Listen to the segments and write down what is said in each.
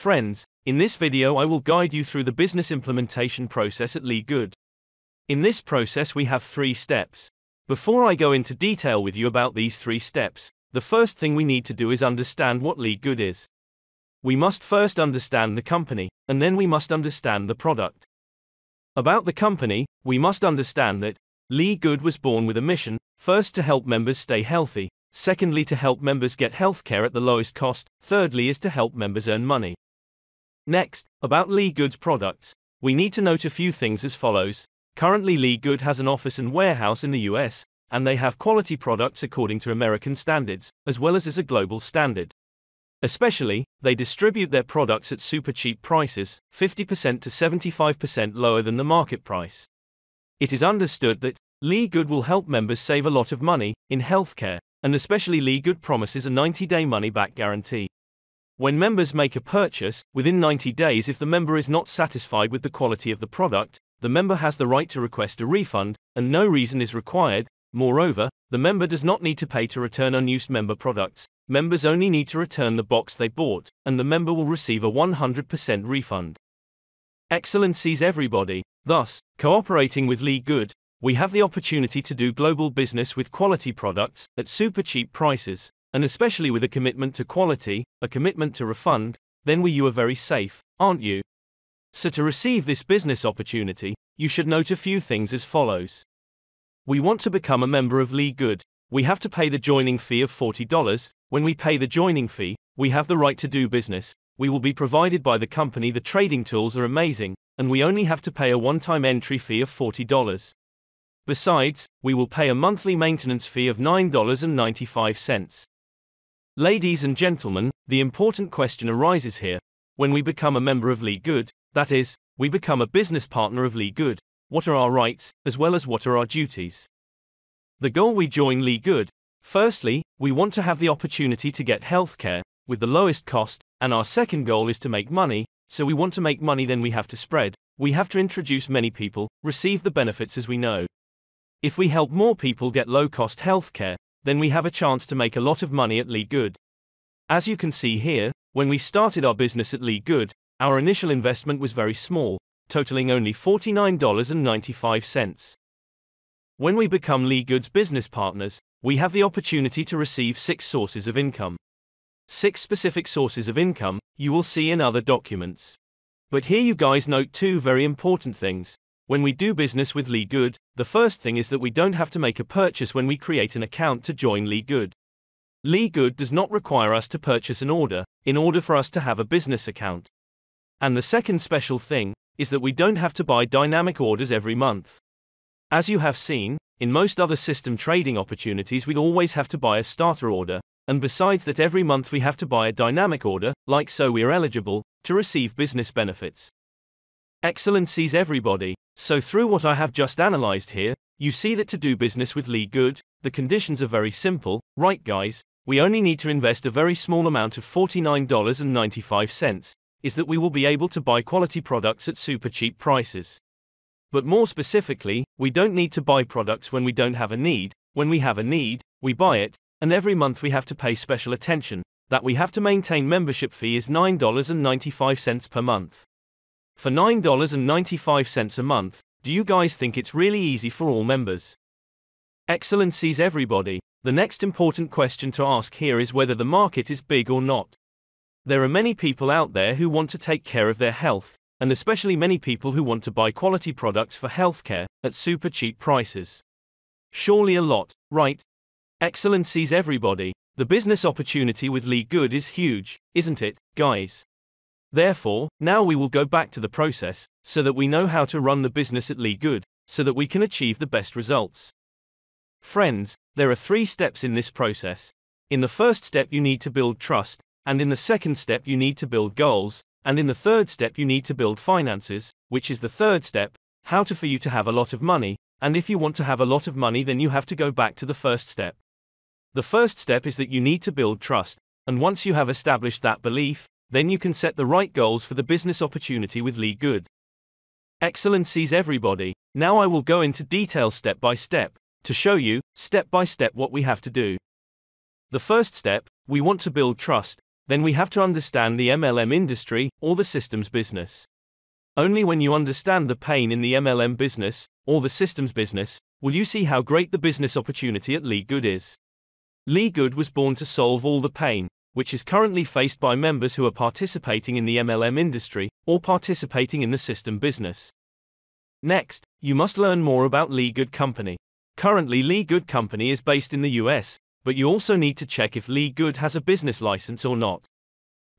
Friends, in this video I will guide you through the business implementation process at LiveGood. In this process we have 3 steps. Before I go into detail with you about these 3 steps, the first thing we need to do is understand what LiveGood is. We must first understand the company, and then we must understand the product. About the company, we must understand that LiveGood was born with a mission, first to help members stay healthy, secondly to help members get healthcare at the lowest cost, thirdly is to help members earn money. Next, about LiveGood's products, we need to note a few things as follows. Currently LiveGood has an office and warehouse in the US, and they have quality products according to American standards, as well as a global standard. Especially, they distribute their products at super cheap prices, 50% to 75% lower than the market price. It is understood that LiveGood will help members save a lot of money in healthcare, and especially LiveGood promises a 90-day money-back guarantee. When members make a purchase, within 90 days if the member is not satisfied with the quality of the product, the member has the right to request a refund, and no reason is required. Moreover, the member does not need to pay to return unused member products. Members only need to return the box they bought, and the member will receive a 100% refund. Excellencies everybody. Thus, cooperating with LiveGood, we have the opportunity to do global business with quality products at super cheap prices, and especially with a commitment to quality, a commitment to refund. Then you are very safe, aren't you? So to receive this business opportunity, you should note a few things as follows. We want to become a member of LiveGood. We have to pay the joining fee of $40. When we pay the joining fee, we have the right to do business. We will be provided by the company. The trading tools are amazing, and we only have to pay a one-time entry fee of $40. Besides, we will pay a monthly maintenance fee of $9.95. Ladies and gentlemen, the important question arises here. When we become a member of LiveGood, that is, we become a business partner of LiveGood, what are our rights, as well as what are our duties? The goal we join LiveGood. Firstly, we want to have the opportunity to get healthcare with the lowest cost, and our second goal is to make money. So we want to make money, then we have to spread. We have to introduce many people, receive the benefits as we know. If we help more people get low-cost healthcare, then we have a chance to make a lot of money at LiveGood. As you can see here, when we started our business at LiveGood, our initial investment was very small, totaling only $49.95. When we become LiveGood's business partners, we have the opportunity to receive 6 sources of income. 6 specific sources of income, you will see in other documents. But here you guys note 2 very important things. When we do business with LiveGood, the first thing is that we don't have to make a purchase when we create an account to join LiveGood. LiveGood does not require us to purchase an order in order for us to have a business account. And the second special thing is that we don't have to buy dynamic orders every month. As you have seen, in most other system trading opportunities we always have to buy a starter order, and besides that every month we have to buy a dynamic order, like so we are eligible to receive business benefits. Excellencies everybody, so through what I have just analyzed here, you see that to do business with LiveGood, the conditions are very simple, right guys? We only need to invest a very small amount of $49.95, is that we will be able to buy quality products at super cheap prices. But more specifically, we don't need to buy products when we don't have a need. When we have a need, we buy it, and every month we have to pay special attention, that we have to maintain membership fee is $9.95 per month. For $9.95 a month, do you guys think it's really easy for all members? Excellencies everybody, the next important question to ask here is whether the market is big or not. There are many people out there who want to take care of their health, and especially many people who want to buy quality products for healthcare at super cheap prices. Surely a lot, right? Excellencies everybody, the business opportunity with LiveGood is huge, isn't it, guys? Therefore, now we will go back to the process, so that we know how to run the business at LiveGood, so that we can achieve the best results. Friends, there are 3 steps in this process. In the first step you need to build trust, and in the second step you need to build goals, and in the third step you need to build finances, which is the third step, how to for you to have a lot of money, and if you want to have a lot of money then you have to go back to the first step. The first step is that you need to build trust, and once you have established that belief, then you can set the right goals for the business opportunity with LiveGood. Excellencies everybody, now I will go into detail step by step, to show you, step by step what we have to do. The first step, we want to build trust, then we have to understand the MLM industry, or the systems business. Only when you understand the pain in the MLM business, or the systems business, will you see how great the business opportunity at LiveGood is. LiveGood was born to solve all the pain, which is currently faced by members who are participating in the MLM industry, or participating in the system business. Next, you must learn more about LiveGood Company. Currently LiveGood Company is based in the US, but you also need to check if LiveGood has a business license or not.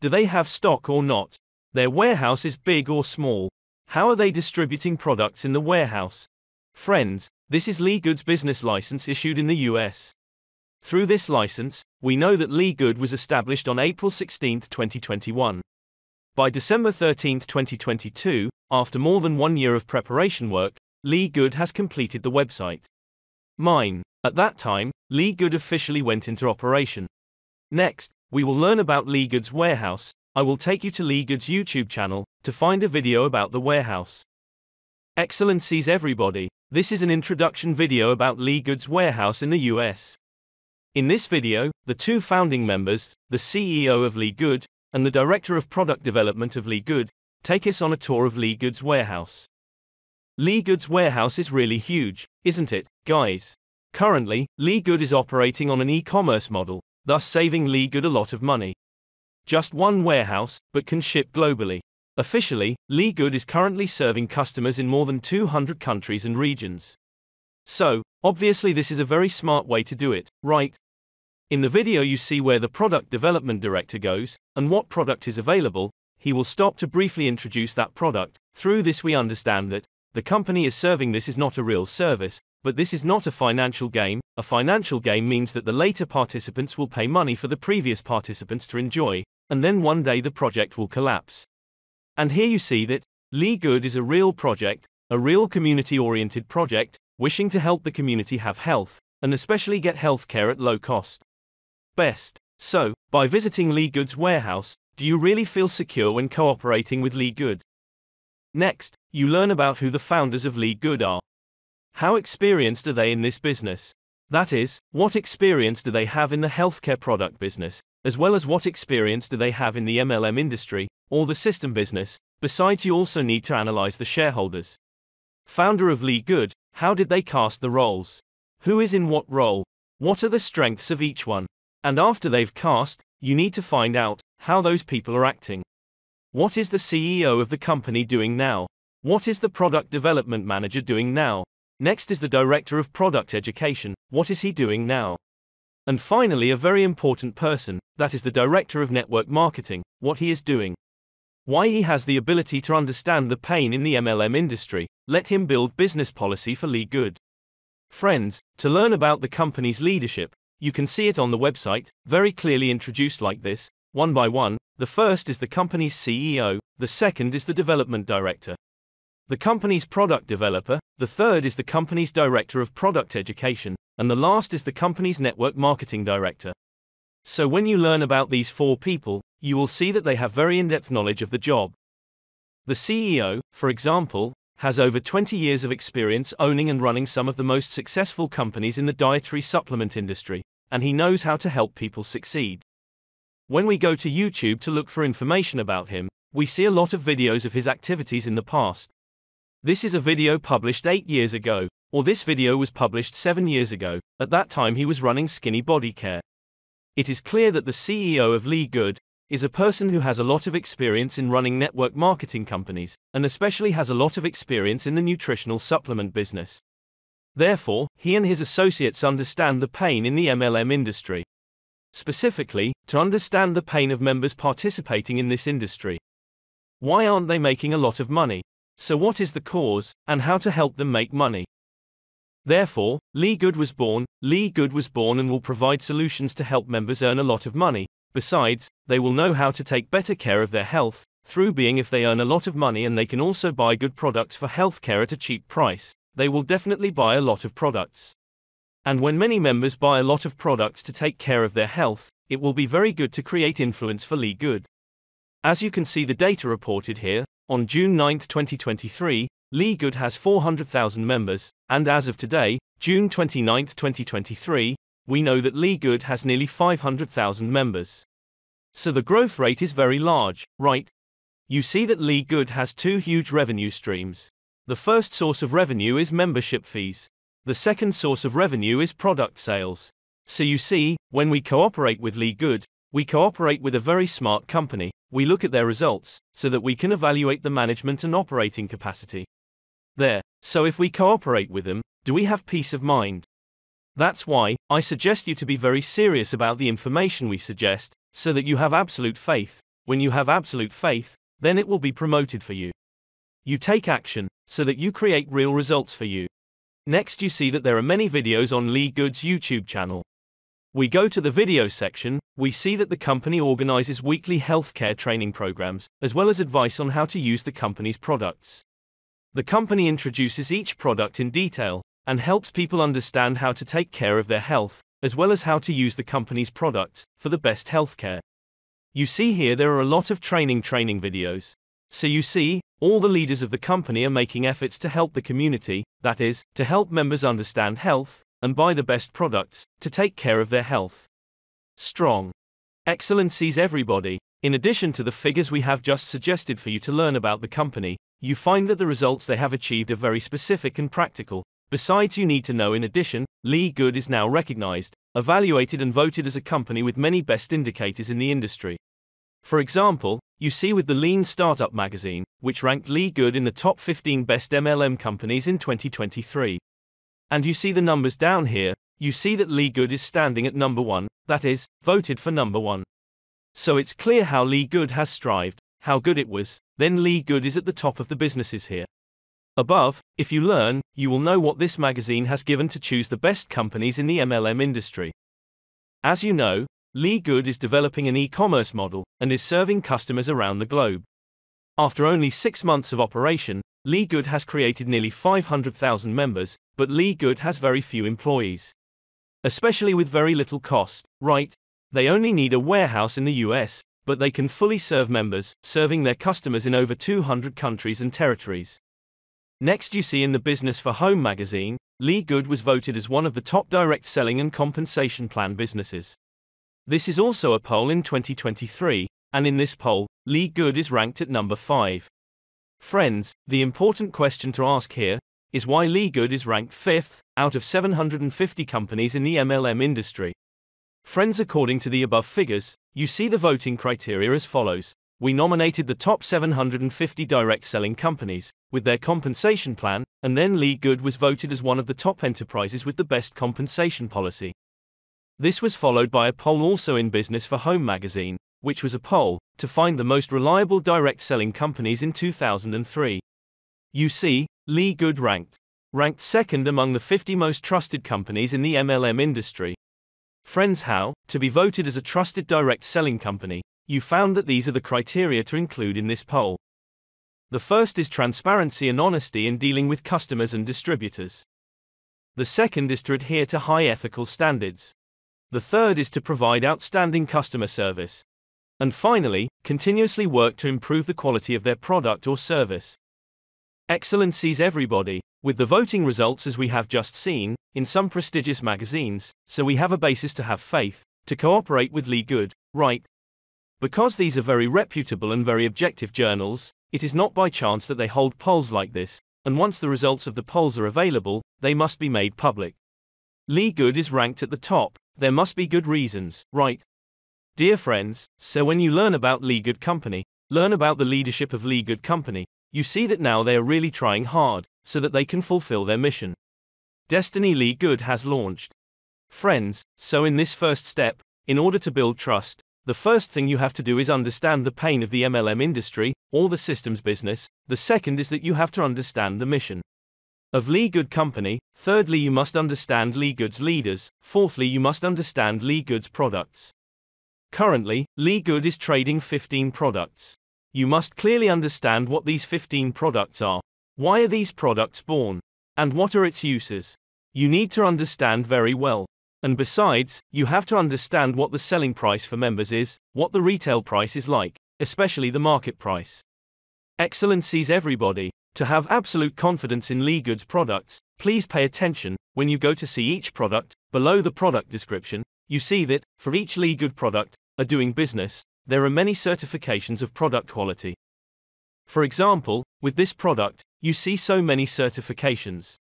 Do they have stock or not? Their warehouse is big or small? How are they distributing products in the warehouse? Friends, this is LiveGood's business license issued in the US. Through this license, we know that LiveGood was established on April 16, 2021. By December 13, 2022, after more than 1 year of preparation work, LiveGood has completed the website. At that time, LiveGood officially went into operation. Next, we will learn about LiveGood's warehouse. I will take you to LiveGood's YouTube channel to find a video about the warehouse. Excellencies everybody, this is an introduction video about LiveGood's warehouse in the US. In this video, the two founding members, the CEO of LiveGood, and the Director of Product Development of LiveGood, take us on a tour of LiveGood's warehouse. LiveGood's warehouse is really huge, isn't it, guys? Currently, LiveGood is operating on an e-commerce model, thus saving LiveGood a lot of money. Just one warehouse, but can ship globally. Officially, LiveGood is currently serving customers in more than 200 countries and regions. So, obviously this is a very smart way to do it, right? In the video you see where the product development director goes, and what product is available. He will stop to briefly introduce that product. Through this we understand that the company is serving this is not a real service, but this is not a financial game. A financial game means that the later participants will pay money for the previous participants to enjoy, and then one day the project will collapse. And here you see that LiveGood is a real project, a real community-oriented project, wishing to help the community have health, and especially get healthcare at low cost. So, by visiting LiveGood's warehouse, do you really feel secure when cooperating with LiveGood? Next, you learn about who the founders of LiveGood are. How experienced are they in this business? That is, what experience do they have in the healthcare product business, as well as what experience do they have in the MLM industry, or the system business. Besides, you also need to analyze the shareholders. Founder of LiveGood, how did they cast the roles? Who is in what role? What are the strengths of each one? And after they've cast, you need to find out how those people are acting. What is the CEO of the company doing now? What is the product development manager doing now? Next is the Director of Product Education, what is he doing now? And finally a very important person, that is the Director of Network Marketing, what he is doing. Why he has the ability to understand the pain in the MLM industry. Let him build business policy for LiveGood. Friends, to learn about the company's leadership, you can see it on the website, very clearly introduced like this, one by one. The first is the company's CEO, the second is the development director, the company's product developer, the third is the company's Director of Product Education, and the last is the company's Network Marketing Director. So when you learn about these four people, you will see that they have very in-depth knowledge of the job. The CEO, for example, has over 20 years of experience owning and running some of the most successful companies in the dietary supplement industry, and he knows how to help people succeed. When we go to YouTube to look for information about him, we see a lot of videos of his activities in the past. This is a video published 8 years ago, or this video was published 7 years ago. At that time he was running Skinny Body Care. It is clear that the CEO of LiveGood is a person who has a lot of experience in running network marketing companies, and especially has a lot of experience in the nutritional supplement business. Therefore, he and his associates understand the pain in the MLM industry. Specifically, to understand the pain of members participating in this industry. Why aren't they making a lot of money? So what is the cause, and how to help them make money? Therefore, LiveGood was born. LiveGood was born and will provide solutions to help members earn a lot of money. Besides, they will know how to take better care of their health, through being if they earn a lot of money and they can also buy good products for healthcare at a cheap price, they will definitely buy a lot of products. And when many members buy a lot of products to take care of their health, it will be very good to create influence for LiveGood. As you can see the data reported here, on June 9, 2023, LiveGood has 400,000 members, and as of today, June 29, 2023, we know that LiveGood has nearly 500,000 members. So the growth rate is very large, right? You see that LiveGood has two huge revenue streams. The first source of revenue is membership fees. The second source of revenue is product sales. So you see, when we cooperate with LiveGood, we cooperate with a very smart company. We look at their results, so that we can evaluate the management and operating capacity. There. So if we cooperate with them, do we have peace of mind? That's why I suggest you to be very serious about the information we suggest, so that you have absolute faith. When you have absolute faith, then it will be promoted for you. You take action, so that you create real results for you. Next you see that there are many videos on LiveGood's YouTube channel. We go to the video section, we see that the company organizes weekly healthcare training programs, as well as advice on how to use the company's products. The company introduces each product in detail, and helps people understand how to take care of their health, as well as how to use the company's products, for the best healthcare. You see here there are a lot of training videos. So you see, all the leaders of the company are making efforts to help the community, that is, to help members understand health, and buy the best products, to take care of their health. Strong. Excellencies everybody. In addition to the figures we have just suggested for you to learn about the company, you find that the results they have achieved are very specific and practical. Besides, you need to know in addition, LiveGood is now recognized, evaluated and voted as a company with many best indicators in the industry. For example, you see with the Lean Startup magazine, which ranked LiveGood in the top 15 best MLM companies in 2023. And you see the numbers down here, you see that LiveGood is standing at number 1, that is, voted for number 1. So it's clear how LiveGood has strived, how good it was, then LiveGood is at the top of the businesses here. Above, if you learn, you will know what this magazine has given to choose the best companies in the MLM industry. As you know, LiveGood is developing an e-commerce model, and is serving customers around the globe. After only 6 months of operation, LiveGood has created nearly 500,000 members, but LiveGood has very few employees. Especially with very little cost, right? They only need a warehouse in the US, but they can fully serve members, serving their customers in over 200 countries and territories. Next you see in the Business for Home magazine, LiveGood was voted as one of the top direct selling and compensation plan businesses. This is also a poll in 2023, and in this poll, LiveGood is ranked at number 5. Friends, the important question to ask here is why LiveGood is ranked 5th out of 750 companies in the MLM industry. Friends, according to the above figures, you see the voting criteria as follows. We nominated the top 750 direct selling companies with their compensation plan, and then LiveGood was voted as one of the top enterprises with the best compensation policy. This was followed by a poll also in Business for Home magazine, which was a poll to find the most reliable direct selling companies in 2003. You see, LiveGood ranked second among the 50 most trusted companies in the MLM industry. Friends, how to be voted as a trusted direct selling company? You found that these are the criteria to include in this poll. The first is transparency and honesty in dealing with customers and distributors. The second is to adhere to high ethical standards. The third is to provide outstanding customer service. And finally, continuously work to improve the quality of their product or service. Excellencies everybody, with the voting results as we have just seen, in some prestigious magazines, so we have a basis to have faith, to cooperate with LiveGood, right? Because these are very reputable and very objective journals, it is not by chance that they hold polls like this, and once the results of the polls are available, they must be made public. LiveGood is ranked at the top, there must be good reasons, right? Dear friends, so when you learn about LiveGood company, learn about the leadership of LiveGood company, you see that now they are really trying hard, so that they can fulfill their mission. Destiny LiveGood has launched. Friends, so in this first step, in order to build trust, the first thing you have to do is understand the pain of the MLM industry, or the systems business. The second is that you have to understand the mission of LiveGood company. Thirdly, you must understand LiveGood's leaders. Fourthly, you must understand LiveGood's products. Currently, LiveGood is trading 15 products. You must clearly understand what these 15 products are. Why are these products born? And what are its uses? You need to understand very well. And besides, you have to understand what the selling price for members is, what the retail price is like, especially the market price. Excellencies everybody, to have absolute confidence in LiveGood's products, please pay attention. When you go to see each product, below the product description, you see that, for each LiveGood product, are doing business, there are many certifications of product quality. For example, with this product, you see so many certifications.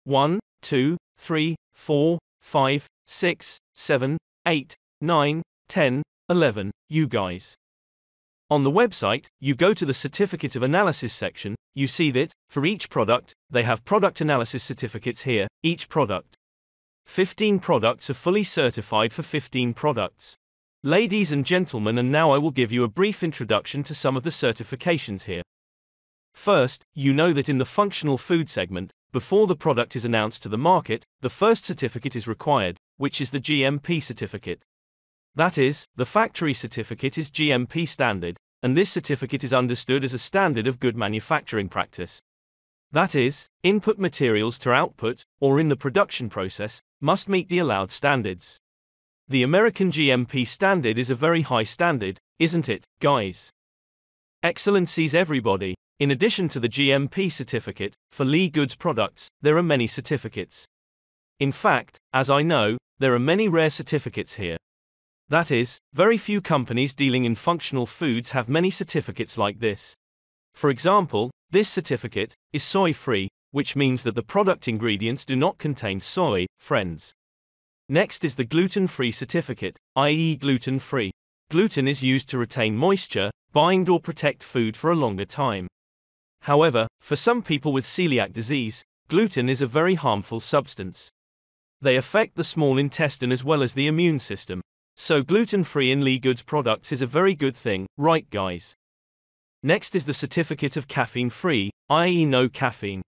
1, 2, 3, 4, 5, 6, 7, 8, 9, 10, 11, you guys. On the website, you go to the Certificate of Analysis section, you see that, for each product, they have product analysis certificates here, each product. 15 products are fully certified for 15 products. Ladies and gentlemen, and now I will give you a brief introduction to some of the certifications here. First, you know that in the functional food segment, before the product is announced to the market, the first certificate is required, which is the GMP certificate. That is, the factory certificate is GMP standard, and this certificate is understood as a standard of good manufacturing practice. That is, input materials to output, or in the production process, must meet the allowed standards. The American GMP standard is a very high standard, isn't it, guys? Excellencies everybody. In addition to the GMP certificate, for LiveGood's products, there are many certificates. In fact, as I know, there are many rare certificates here. That is, very few companies dealing in functional foods have many certificates like this. For example, this certificate is soy-free, which means that the product ingredients do not contain soy, friends. Next is the gluten-free certificate, i.e. gluten-free. Gluten is used to retain moisture, bind or protect food for a longer time. However, for some people with celiac disease, gluten is a very harmful substance. They affect the small intestine as well as the immune system. So gluten-free in LiveGood's products is a very good thing, right guys? Next is the certificate of caffeine-free, i.e. no caffeine.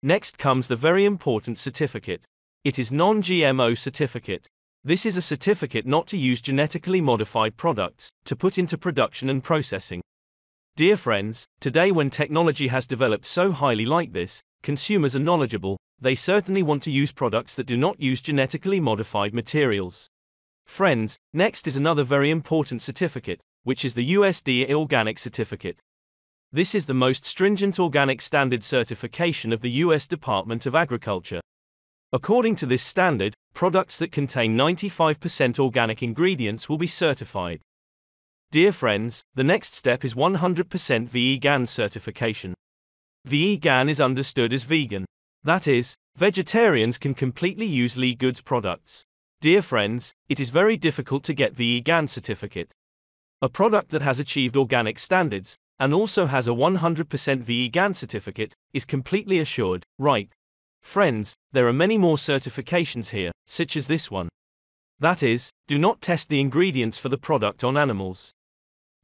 Next comes the very important certificate. It is non-GMO certificate. This is a certificate not to use genetically modified products, to put into production and processing. Dear friends, today when technology has developed so highly like this, consumers are knowledgeable, they certainly want to use products that do not use genetically modified materials. Friends, next is another very important certificate, which is the USDA Organic Certificate. This is the most stringent organic standard certification of the US Department of Agriculture. According to this standard, products that contain 95% organic ingredients will be certified. Dear friends, the next step is 100% vegan certification. Vegan is understood as vegan. That is, vegetarians can completely use LiveGood's products. Dear friends, it is very difficult to get vegan certificate. A product that has achieved organic standards, and also has a 100% vegan certificate, is completely assured, right? Friends, there are many more certifications here, such as this one. That is, do not test the ingredients for the product on animals.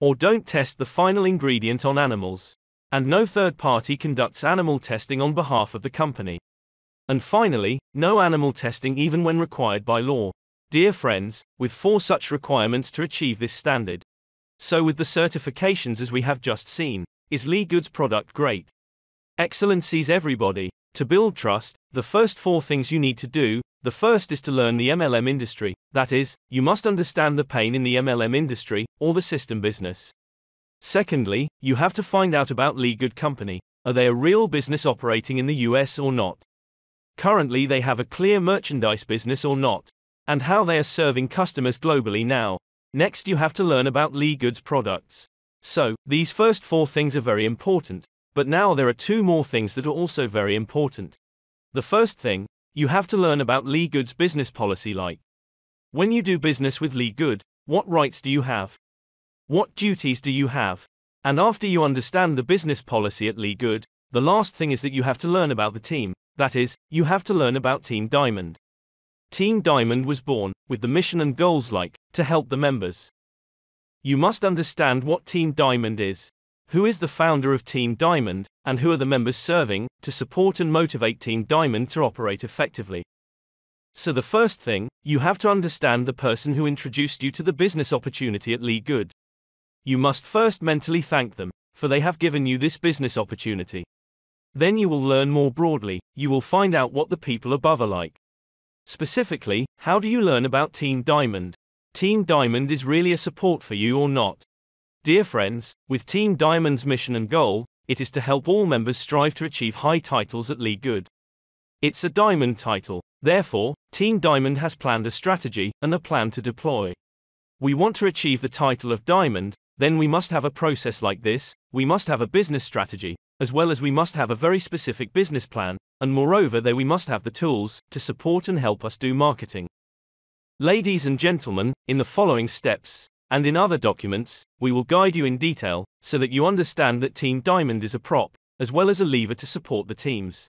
Or don't test the final ingredient on animals. And no third party conducts animal testing on behalf of the company. And finally, no animal testing even when required by law. Dear friends, with 4 such requirements to achieve this standard. So with the certifications as we have just seen, is LiveGood's product great? Excellencies everybody, to build trust, the first 4 things you need to do, the first is to learn the MLM industry, that is, you must understand the pain in the MLM industry, or the system business. Secondly, you have to find out about LiveGood company, are they a real business operating in the US or not? Currently they have a clear merchandise business or not? And how they are serving customers globally now. Next you have to learn about LiveGood's products. So, these first 4 things are very important, but now there are 2 more things that are also very important. The first thing, you have to learn about LiveGood's business policy like. When you do business with LiveGood, what rights do you have? What duties do you have? And after you understand the business policy at LiveGood, the last thing is that you have to learn about the team, that is, you have to learn about Team Diamond. Team Diamond was born, with the mission and goals like, to help the members. You must understand what Team Diamond is. Who is the founder of Team Diamond, and who are the members serving, to support and motivate Team Diamond to operate effectively. So the first thing, you have to understand the person who introduced you to the business opportunity at LiveGood. You must first mentally thank them, for they have given you this business opportunity. Then you will learn more broadly, you will find out what the people above are like. Specifically, how do you learn about Team Diamond? Team Diamond is really a support for you or not? Dear friends, with Team Diamond's mission and goal, it is to help all members strive to achieve high titles at LiveGood. It's a diamond title, therefore, Team Diamond has planned a strategy and a plan to deploy. We want to achieve the title of Diamond, then we must have a process like this, we must have a business strategy, as well as we must have a very specific business plan, and moreover we must have the tools to support and help us do marketing. Ladies and gentlemen, in the following steps, and in other documents, we will guide you in detail, so that you understand that Team Diamond is a prop, as well as a lever to support the teams.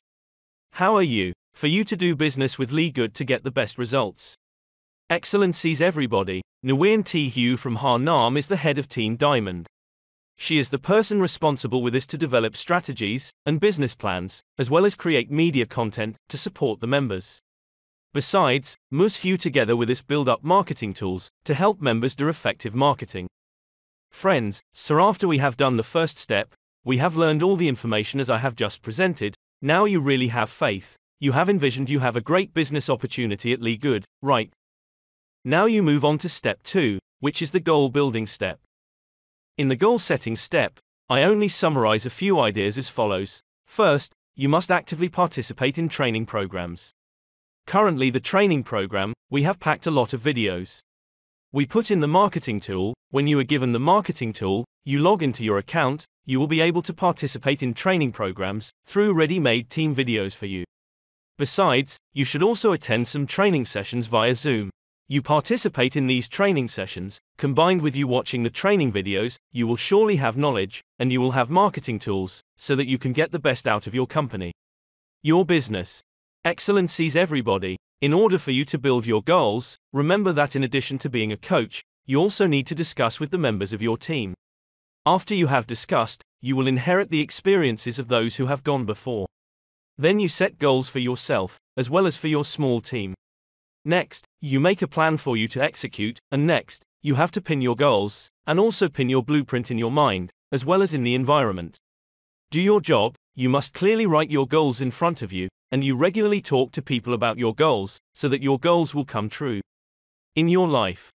How are you? For you to do business with LiveGood to get the best results. Excellencies everybody, Nguyen T. Hugh from Ha Nam is the head of Team Diamond. She is the person responsible with us to develop strategies and business plans, as well as create media content to support the members. Besides, Ms. Hugh together with us build up marketing tools to help members do effective marketing. Friends, so after we have done the first step, we have learned all the information as I have just presented, now you really have faith, you have envisioned you have a great business opportunity at LiveGood, right? Now you move on to step 2, which is the goal building step. In the goal setting step, I only summarize a few ideas as follows. First, you must actively participate in training programs. Currently the training program, we have packed a lot of videos. We put in the marketing tool. When you are given the marketing tool, you log into your account, you will be able to participate in training programs through ready-made team videos for you. Besides, you should also attend some training sessions via Zoom. You participate in these training sessions, combined with you watching the training videos, you will surely have knowledge, and you will have marketing tools, so that you can get the best out of your company. Your business. Excellencies everybody, in order for you to build your goals, remember that in addition to being a coach, you also need to discuss with the members of your team. After you have discussed, you will inherit the experiences of those who have gone before. Then you set goals for yourself, as well as for your small team. Next, you make a plan for you to execute, and next, you have to pin your goals, and also pin your blueprint in your mind, as well as in the environment. Do your job, you must clearly write your goals in front of you, and you regularly talk to people about your goals, so that your goals will come true in your life.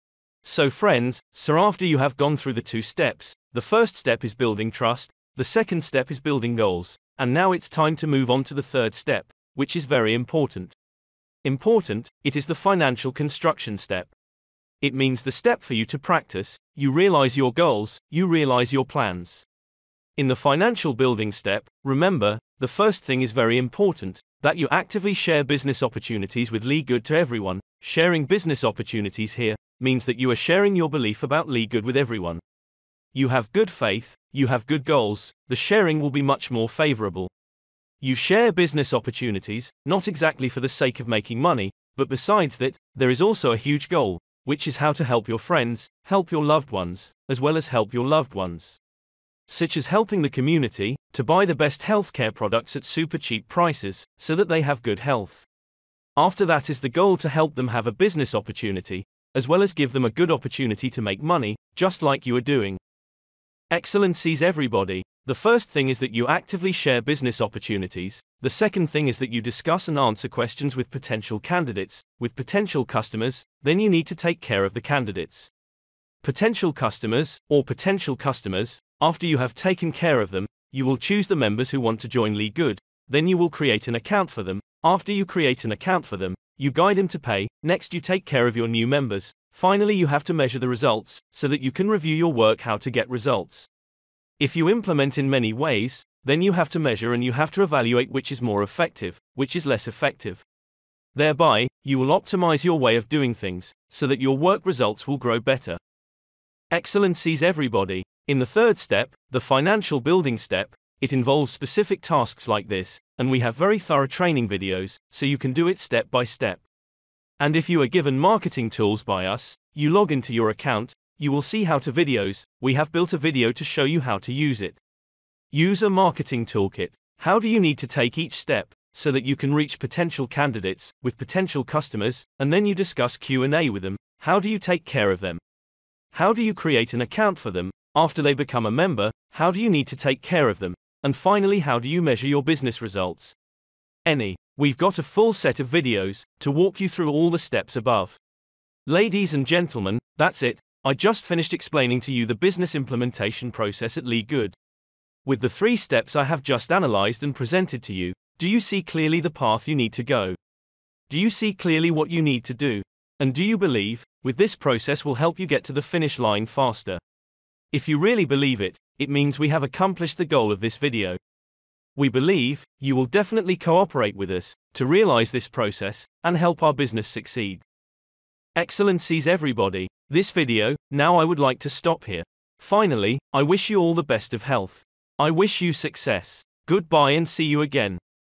So friends, after you have gone through the 2 steps, the first step is building trust, the second step is building goals, and now it's time to move on to the 3rd step, which is very important. It is the financial construction step. It means the step for you to practice, you realize your goals, you realize your plans. In the financial building step, remember, the first thing is very important, that you actively share business opportunities with LiveGood to everyone. Sharing business opportunities here means that you are sharing your belief about LiveGood with everyone. You have good faith, you have good goals, the sharing will be much more favorable. You share business opportunities, not exactly for the sake of making money, but besides that, there is also a huge goal, which is how to help your friends, help your loved ones, as well as help your loved ones. Such as helping the community to buy the best healthcare products at super cheap prices, so that they have good health. After that is the goal to help them have a business opportunity, as well as give them a good opportunity to make money, just like you are doing. Excellencies everybody, the first thing is that you actively share business opportunities, the second thing is that you discuss and answer questions with potential candidates, with potential customers, then you need to take care of the candidates. Potential customers, after you have taken care of them, you will choose the members who want to join LiveGood, then you will create an account for them. After you create an account for them, you guide them to pay, next you take care of your new members, finally you have to measure the results, so that you can review your work how to get results. If you implement in many ways, then you have to measure and you have to evaluate which is more effective, which is less effective. Thereby, you will optimize your way of doing things, so that your work results will grow better. Excellencies everybody, in the 3rd step, the financial building step, it involves specific tasks like this, and we have very thorough training videos, so you can do it step by step. And if you are given marketing tools by us, you log into your account, you will see how to videos, we have built a video to show you how to use it. Use a marketing toolkit. How do you need to take each step, so that you can reach potential candidates, with potential customers, and then you discuss Q&A with them, how do you take care of them? How do you create an account for them? After they become a member, how do you need to take care of them? And finally, how do you measure your business results? We've got a full set of videos to walk you through all the steps above. Ladies and gentlemen, that's it. I just finished explaining to you the business implementation process at LiveGood. With the 3 steps I have just analyzed and presented to you, do you see clearly the path you need to go? Do you see clearly what you need to do? And do you believe, with this process will help you get to the finish line faster? If you really believe it, it means we have accomplished the goal of this video. We believe, you will definitely cooperate with us, to realize this process, and help our business succeed. Excellencies everybody, this video, now I would like to stop here. Finally, I wish you all the best of health. I wish you success. Goodbye and see you again.